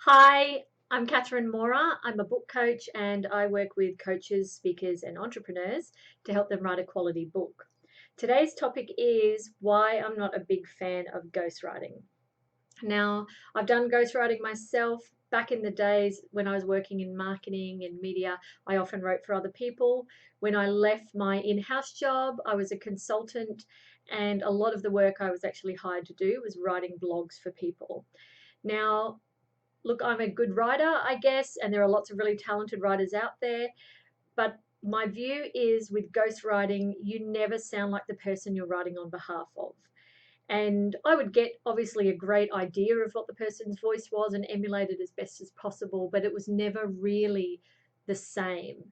Hi, I'm Catherine Mora. I'm a book coach and I work with coaches, speakers, and entrepreneurs to help them write a quality book. Today's topic is why I'm not a big fan of ghostwriting. Now, I've done ghostwriting myself back in the days when I was working in marketing and media. I often wrote for other people. When I left my in house job, I was a consultant, and a lot of the work I was actually hired to do was writing blogs for people. Now, look, I'm a good writer, I guess, and there are lots of really talented writers out there. But my view is with ghostwriting, you never sound like the person you're writing on behalf of. And I would get obviously a great idea of what the person's voice was and emulate it as best as possible, but it was never really the same.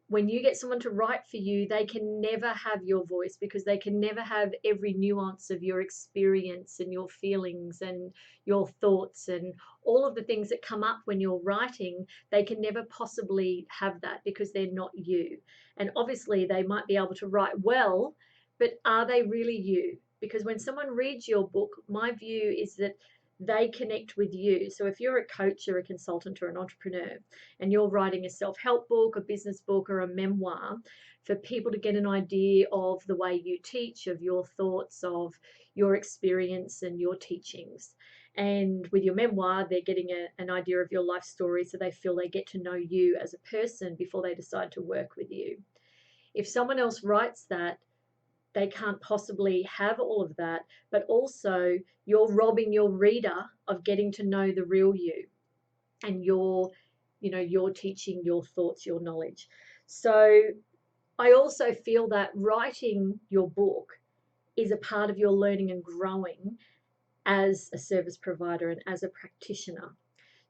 When you get someone to write for you, they can never have your voice because they can never have every nuance of your experience and your feelings and your thoughts and all of the things that come up when you're writing. They can never possibly have that because they're not you. And obviously, they might be able to write well, but are they really you? Because when someone reads your book, my view is that they connect with you. So if you're a coach or a consultant or an entrepreneur, and you're writing a self help book, a business book, or a memoir for people to get an idea of the way you teach, of your thoughts, of your experience and your teachings. And with your memoir, they're getting an idea of your life story so they feel they get to know you as a person before they decide to work with you. If someone else writes that, they can't possibly have all of that, but also you're robbing your reader of getting to know the real you and your teaching, your thoughts, your knowledge. So I also feel that writing your book is a part of your learning and growing as a service provider and as a practitioner.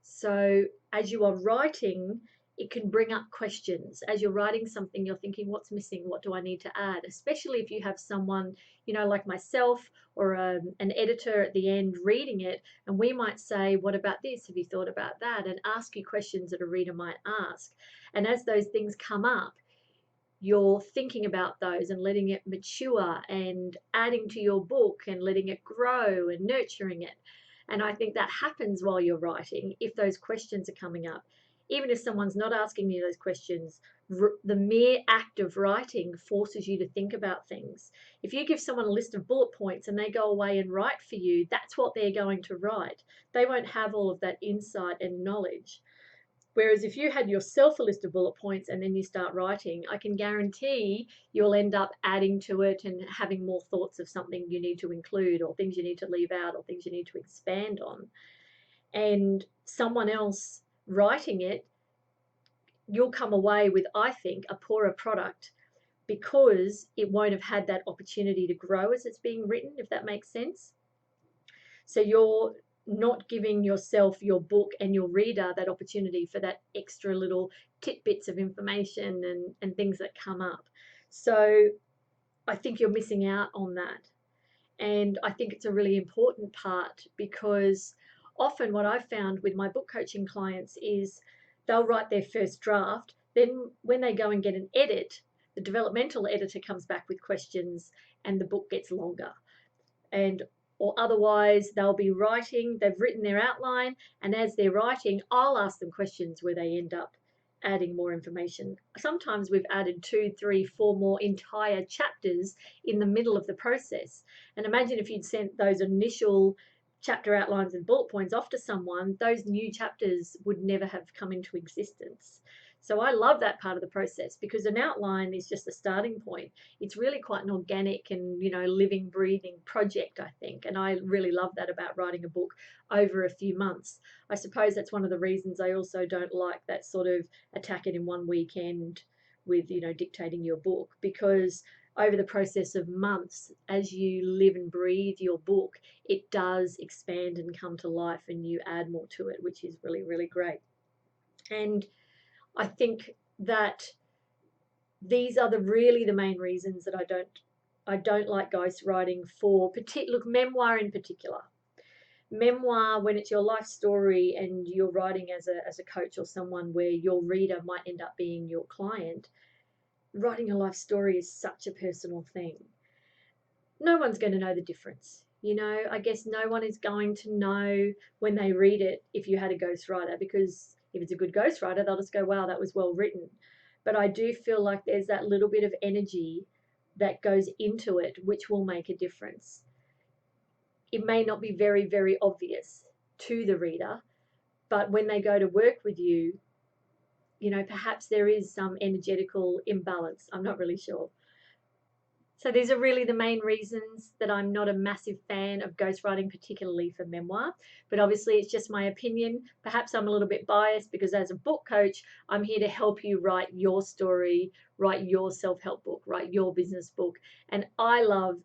So as you are writing, it can bring up questions. As you're writing something, you're thinking, what's missing? What do I need to add? Especially if you have someone, like myself or an editor at the end reading it, and we might say, what about this? Have you thought about that? And ask you questions that a reader might ask. And as those things come up, you're thinking about those and letting it mature and adding to your book and letting it grow and nurturing it. And I think that happens while you're writing if those questions are coming up. Even if someone's not asking you those questions, the mere act of writing forces you to think about things. If you give someone a list of bullet points and they go away and write for you, that's what they're going to write. They won't have all of that insight and knowledge. Whereas if you had yourself a list of bullet points and then you start writing, I can guarantee you'll end up adding to it and having more thoughts of something you need to include or things you need to leave out or things you need to expand on. And someone else writing it, you'll come away with, I think, a poorer product because it won't have had that opportunity to grow as it's being written, if that makes sense. So you're not giving yourself, your book, and your reader that opportunity for that extra little tidbits of information and things that come up. So I think you're missing out on that. And I think it's a really important part because often what I've found with my book coaching clients is they'll write their first draft. Then when they go and get an edit, the developmental editor comes back with questions and the book gets longer. And or otherwise they'll be writing, they've written their outline, and as they're writing, I'll ask them questions where they end up adding more information. Sometimes we've added 2, 3, 4 more entire chapters in the middle of the process. And imagine if you'd sent those initial chapter outlines and bullet points off to someone, those new chapters would never have come into existence. So I love that part of the process because an outline is just a starting point. It's really quite an organic and, living, breathing project, I think. And I really love that about writing a book over a few months. I suppose that's one of the reasons I also don't like that sort of attack it in one weekend with, dictating your book, because over the process of months, as you live and breathe your book, it does expand and come to life and you add more to it, which is really, really great. And I think that these are the main reasons that I don't like ghostwriting for look, memoir in particular. Memoir, when it's your life story and you're writing as a coach or someone where your reader might end up being your client, writing a life story is such a personal thing. No one's going to know the difference. I guess no one is going to know when they read it if you had a ghostwriter, because if it's a good ghostwriter, they'll just go, wow, that was well written. But I do feel like there's that little bit of energy that goes into it, which will make a difference. It may not be very, very obvious to the reader, but when they go to work with you, perhaps there is some energetical imbalance. I'm not really sure. So these are really the main reasons that I'm not a massive fan of ghostwriting, particularly for memoir. But obviously, it's just my opinion. Perhaps I'm a little bit biased because as a book coach, I'm here to help you write your story, write your self-help book, write your business book. And I love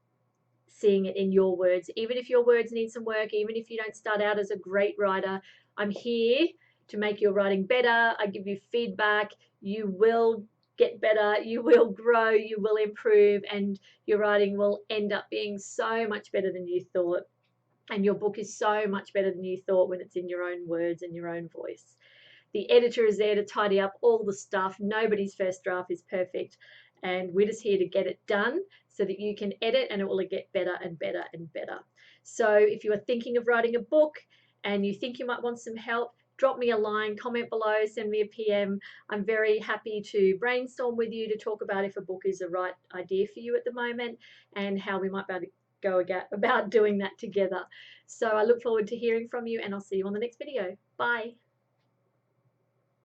seeing it in your words. Even if your words need some work, even if you don't start out as a great writer, I'm here to make your writing better. I give you feedback. You will get better, you will grow, you will improve, and your writing will end up being so much better than you thought. And your book is so much better than you thought when it's in your own words and your own voice. The editor is there to tidy up all the stuff. Nobody's first draft is perfect. And we're just here to get it done so that you can edit and it will get better and better and better. So if you are thinking of writing a book and you think you might want some help, drop me a line, comment below, send me a PM. I'm very happy to brainstorm with you to talk about if a book is the right idea for you at the moment and how we might be able to go about doing that together. So I look forward to hearing from you, and I'll see you on the next video. Bye.